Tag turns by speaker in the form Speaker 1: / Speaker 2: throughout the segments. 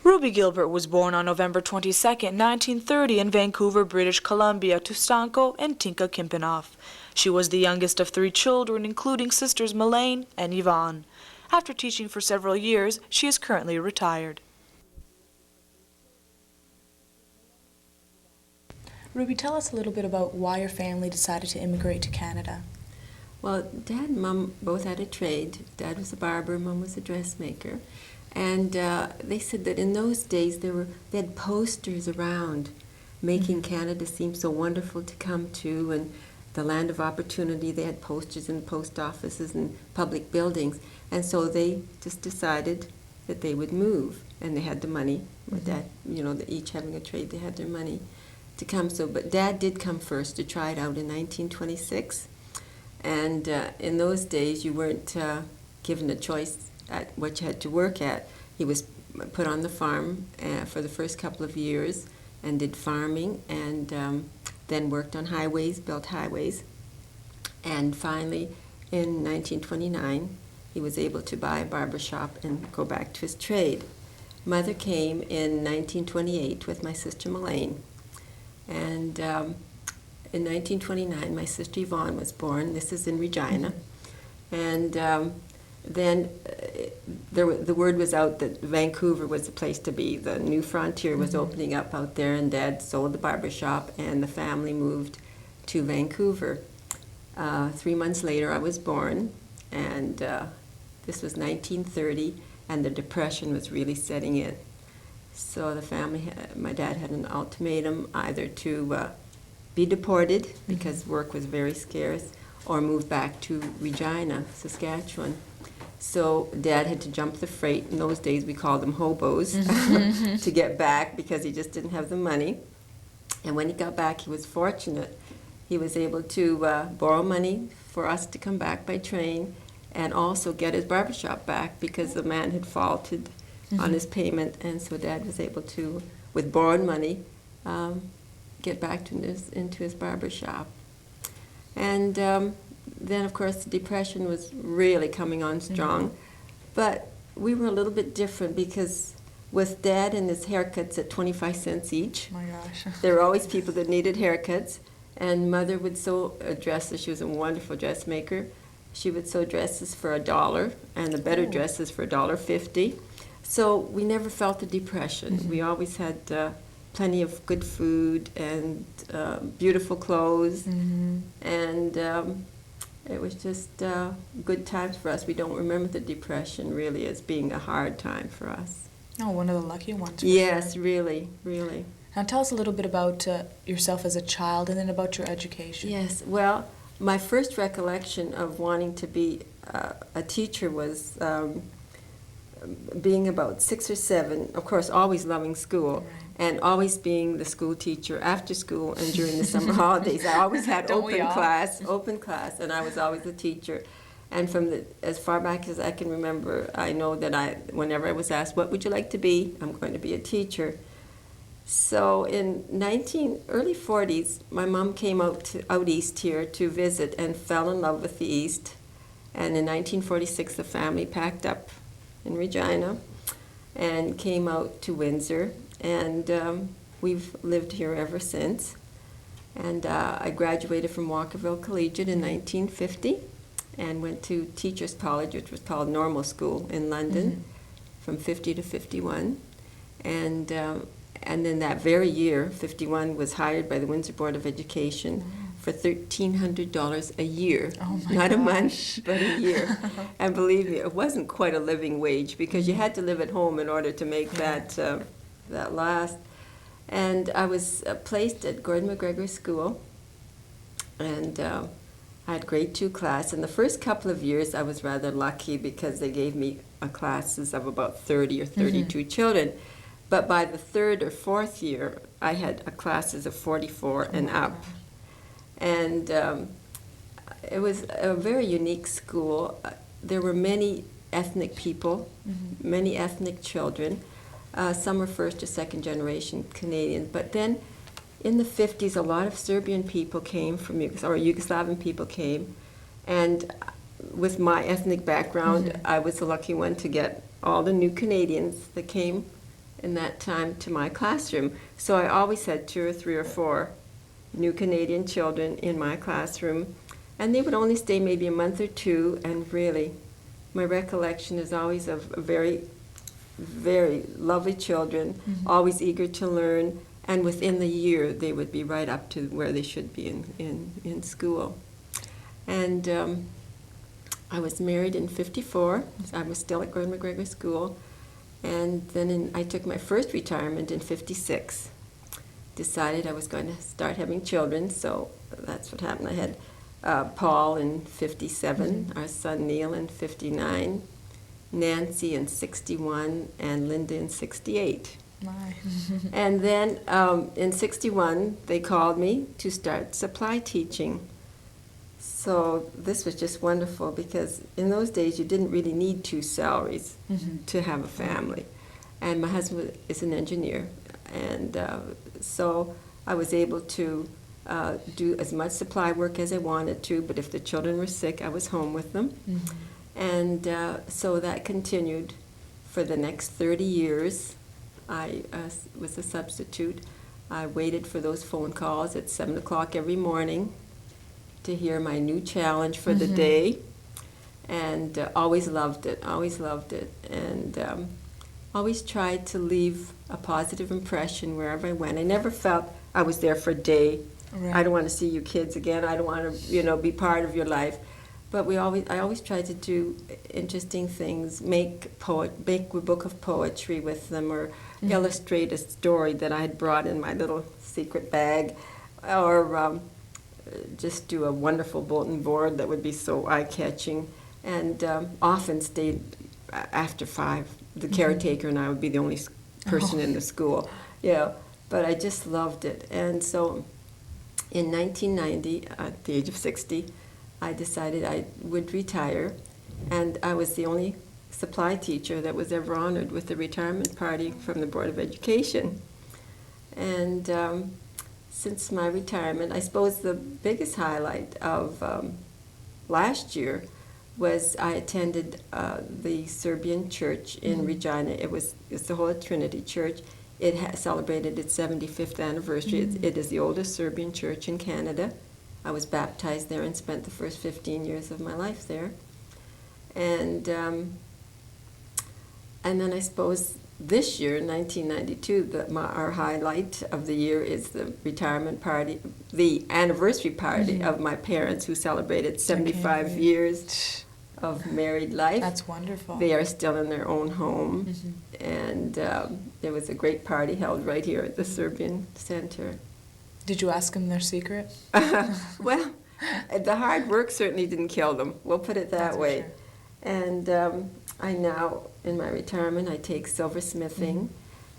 Speaker 1: Ruby Gilbert was born on November 22, 1930 in Vancouver, British Columbia to Stanko and Tinka Kimpinoff. She was the youngest of 3 children, including sisters Melaine and Yvonne. After teaching for several years, she is currently retired. Ruby, tell us a little bit about why your family decided to immigrate to Canada.
Speaker 2: Well, Dad and Mom both had a trade. Dad was a barber, Mom was a dressmaker. And they said that in those days they had posters around making Canada seem so wonderful to come to, and the land of opportunity. They had posters in post offices and public buildings. And so they just decided that they would move. And they had the money. With that, each having a trade, they had their money to come. So, but Dad did come first to try it out in 1926. And in those days, you weren't given a choice at what you had to work at. He was put on the farm for the first couple of years and did farming, and then worked on highways, built highways. And finally, in 1929, he was able to buy a barber shop and go back to his trade. Mother came in 1928 with my sister Melaine. And in 1929, my sister Yvonne was born. This is in Regina. And then the word was out that Vancouver was the place to be. The new frontier was opening up out there, and Dad sold the barber shop, and the family moved to Vancouver. 3 months later, I was born, and this was 1930, and the Depression was really setting in. So the family, my dad had an ultimatum either to be deported because work was very scarce, or move back to Regina, Saskatchewan. So Dad had to jump the freight. In those days, we called them hobos to get back because he just didn't have the money. And when he got back, he was fortunate. He was able to borrow money for us to come back by train, and also get his barbershop back because the man had faulted on his payment. And so Dad was able to, with borrowed money, get back into his barbershop. And then, of course, the Depression was really coming on strong. But we were a little bit different because with Dad and his haircuts at 25 cents each,
Speaker 1: Oh my gosh.
Speaker 2: there were always people that needed haircuts. And Mother would sew dresses. She was a wonderful dressmaker. She would sew dresses for $1, and the better dresses for $1.50. So we never felt the Depression. We always had plenty of good food and beautiful clothes, and it was just good times for us. We don't remember the Depression really as being a hard time for us.
Speaker 1: Oh, one of the lucky ones.
Speaker 2: Yes, really, really.
Speaker 1: Now tell us a little bit about yourself as a child, and then about your education.
Speaker 2: Yes, well, my first recollection of wanting to be a teacher was being about 6 or 7, of course, always loving school, and always being the school teacher after school and during the summer holidays. I always had open class, and I was always the teacher. And from as far back as I can remember, I know that whenever I was asked, what would you like to be? I'm going to be a teacher. So in early 40s, my mom came out east here to visit and fell in love with the East. And in 1946, the family packed up in Regina and came out to Windsor. And we've lived here ever since. And I graduated from Walkerville Collegiate in 1950 and went to Teachers College, which was called Normal School in London, from 50 to 51. And then that very year, 51, was hired by the Windsor Board of Education for $1,300 a year.
Speaker 1: Oh my
Speaker 2: Not
Speaker 1: gosh.
Speaker 2: a month, but a year. And believe me, it wasn't quite a living wage because you had to live at home in order to make that last. And I was placed at Gordon McGregor School, and I had grade 2 class. In the first couple of years, I was rather lucky because they gave me classes of about 30 or 32 children. But by the 3rd or 4th year, I had classes of 44 and up. And it was a very unique school. There were many ethnic people, many ethnic children. Some were first or second generation Canadians. But then in the 50s, a lot of Serbian people came from, or Yugoslavian people came. And with my ethnic background, I was the lucky one to get all the new Canadians that came in that time to my classroom. So I always had 2 or 3 or 4 new Canadian children in my classroom, and they would only stay maybe a month or 2, and really, my recollection is always of very, very lovely children, always eager to learn, and within the year they would be right up to where they should be in school. And I was married in '54. I was still at Gordon McGregor School. And then I took my first retirement in '56. Decided I was going to start having children, so that's what happened. I had Paul in '57, our son Neil in '59, Nancy in '61, and Linda in '68. And then in '61, they called me to start supply teaching. So this was just wonderful, because in those days you didn't really need 2 salaries to have a family. And my husband is an engineer, and so I was able to do as much supply work as I wanted to, but if the children were sick, I was home with them. And so that continued for the next 30 years. I was a substitute. I waited for those phone calls at 7 o'clock every morning to hear my new challenge for the day, and always loved it, and always tried to leave a positive impression wherever I went. I never felt I was there for a day. Right. I don't want to see you kids again. I don't want to, be part of your life. But I always tried to do interesting things, make a book of poetry with them, or illustrate a story that I had brought in my little secret bag, or just do a wonderful bulletin board that would be so eye-catching, and often stayed after 5. The caretaker and I would be the only person in the school. But I just loved it. And so in 1990, at the age of 60, I decided I would retire, and I was the only supply teacher that was ever honored with a retirement party from the Board of Education. And since my retirement, I suppose the biggest highlight of last year was I attended the Serbian church in Regina. It's the Holy Trinity Church. It has celebrated its 75th anniversary. It is the oldest Serbian church in Canada. I was baptized there and spent the first 15 years of my life there. And then I suppose this year, 1992, our highlight of the year is the retirement party, the anniversary party of my parents, who celebrated 75 years of married life.
Speaker 1: That's wonderful.
Speaker 2: They are still in their own home. And there was a great party held right here at the Serbian Center.
Speaker 1: Did you ask them their secret?
Speaker 2: Well, the hard work certainly didn't kill them. We'll put it that way. Sure. And I now, in my retirement, I take silversmithing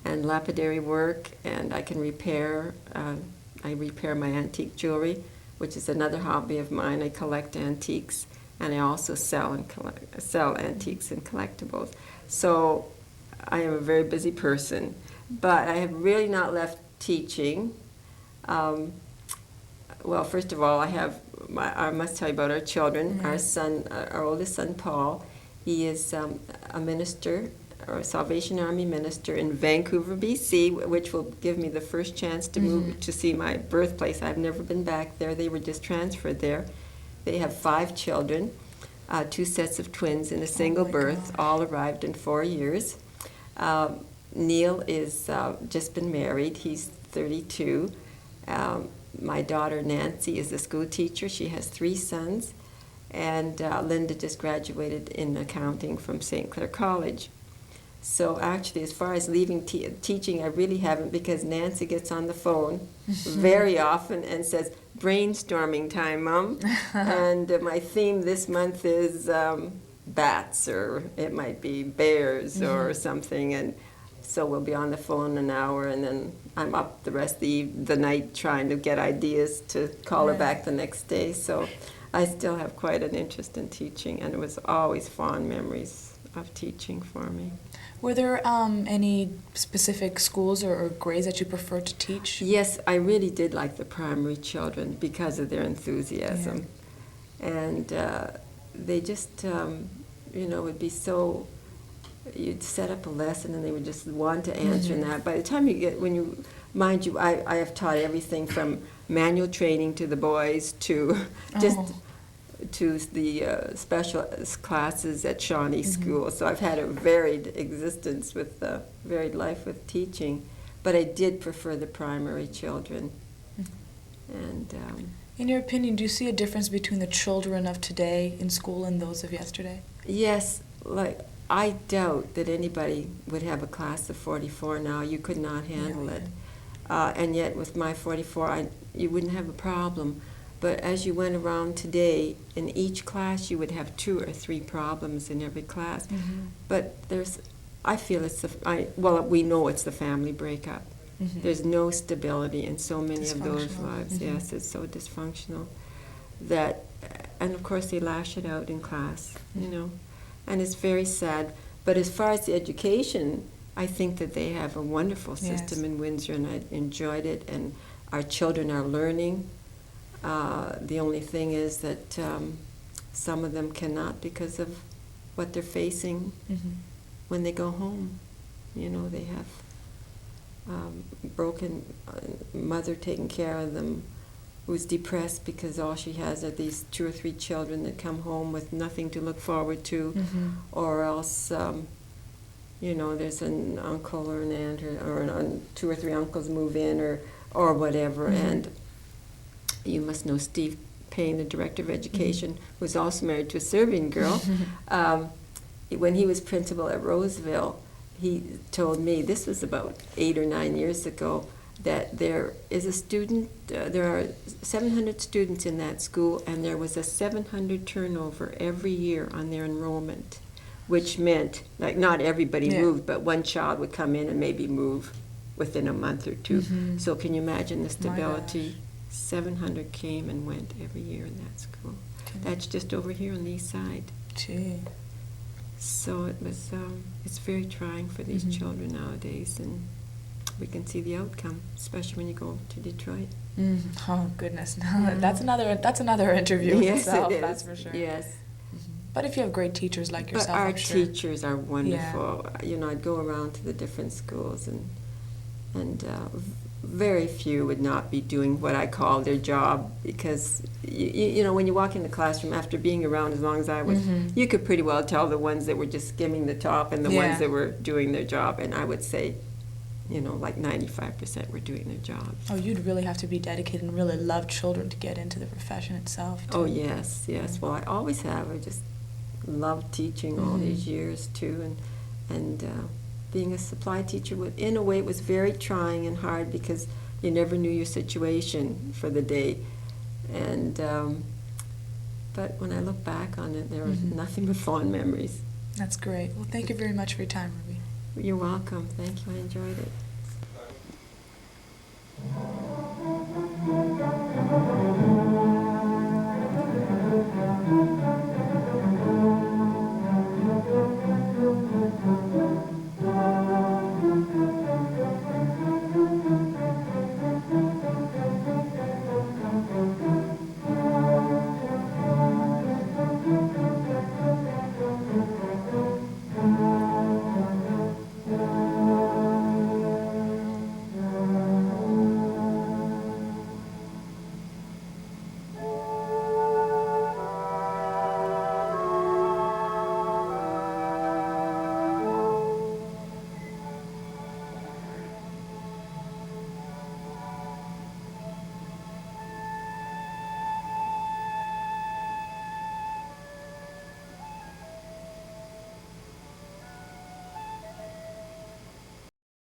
Speaker 2: and lapidary work, and I can repair. I repair my antique jewelry, which is another hobby of mine. I collect antiques, and I also sell antiques and collectibles. So I am a very busy person, but I have really not left teaching. Well, first of all, I must tell you about our children. Our son, our oldest son, Paul, he is a minister, or a Salvation Army minister in Vancouver, BC, which will give me the first chance to move to see my birthplace. I've never been back there. They were just transferred there. They have 5 children, 2 sets of twins in a single birth, all arrived in 4 years. Neil is just been married. He's 32. My daughter Nancy is a school teacher. She has 3 sons. And Linda just graduated in accounting from St. Clair College. So actually, as far as leaving teaching, I really haven't, because Nancy gets on the phone very often and says, "Brainstorming time, Mom." And my theme this month is bats, or it might be bears or something. And so we'll be on the phone an hour, and then I'm up the rest of the night trying to get ideas to call her back the next day. So I still have quite an interest in teaching, and it was always fond memories of teaching for me.
Speaker 1: Were there any specific schools or grades that you preferred to teach?
Speaker 2: Yes, I really did like the primary children because of their enthusiasm. And they just, would be so you'd set up a lesson and they would just want to answer in that. By the time you get, mind you, I have taught everything from manual training to the boys to just to the special classes at Shawnee School. So I've had a varied existence with varied life with teaching, but I did prefer the primary children. And
Speaker 1: in your opinion, do you see a difference between the children of today in school and those of yesterday?
Speaker 2: yes, like I doubt that anybody would have a class of 44 now. You could not handle it. And yet with my 44, you wouldn't have a problem. But as you went around today, in each class you would have 2 or 3 problems in every class. But I feel it's we know it's the family breakup. There's no stability in so many of those lives. Yes, it's so dysfunctional that, and of course they lash it out in class, you know, and it's very sad. But as far as the education, I think that they have a wonderful system in Windsor, and I enjoyed it, and our children are learning. The only thing is that some of them cannot because of what they're facing when they go home. You know, they have broken mother taking care of them, who's depressed because all she has are these 2 or 3 children that come home with nothing to look forward to, or else, you know, there's an uncle or an aunt or 2 or 3 uncles move in or whatever. And you must know Steve Payne, the director of education, who's also married to a Serbian girl. When he was principal at Roseville, he told me, this was about 8 or 9 years ago, that there is a student, there are 700 students in that school, and there was a 700 turnover every year on their enrollment, which meant, like, not everybody moved, but one child would come in and maybe move within a month or 2. So can you imagine the stability? 700 came and went every year in that school. That's just over here on the east side.
Speaker 1: Gee.
Speaker 2: So it was, it's very trying for these children nowadays, and we can see the outcome, especially when you go to Detroit.
Speaker 1: Oh goodness, no, that's another interview in itself, that's for sure.
Speaker 2: Yes.
Speaker 1: But if you have great teachers like yourself,
Speaker 2: But our
Speaker 1: I'm sure.
Speaker 2: teachers are wonderful. You know, I'd go around to the different schools, and very few would not be doing what I call their job, because you know, when you walk in the classroom after being around as long as I was, you could pretty well tell the ones that were just skimming the top and the ones that were doing their job. And I would say, you know, like 95% were doing their jobs.
Speaker 1: Oh, you'd really have to be dedicated and really love children to get into the profession itself, too.
Speaker 2: Oh, yes, yes. Well, I always have. I just loved teaching all these years, too. And being a supply teacher, in a way, it was very trying and hard because you never knew your situation for the day. And but when I look back on it, there was nothing but fond memories.
Speaker 1: That's great. Well, thank you very much for your time, Ruby.
Speaker 2: You're welcome. Thank you. I enjoyed it.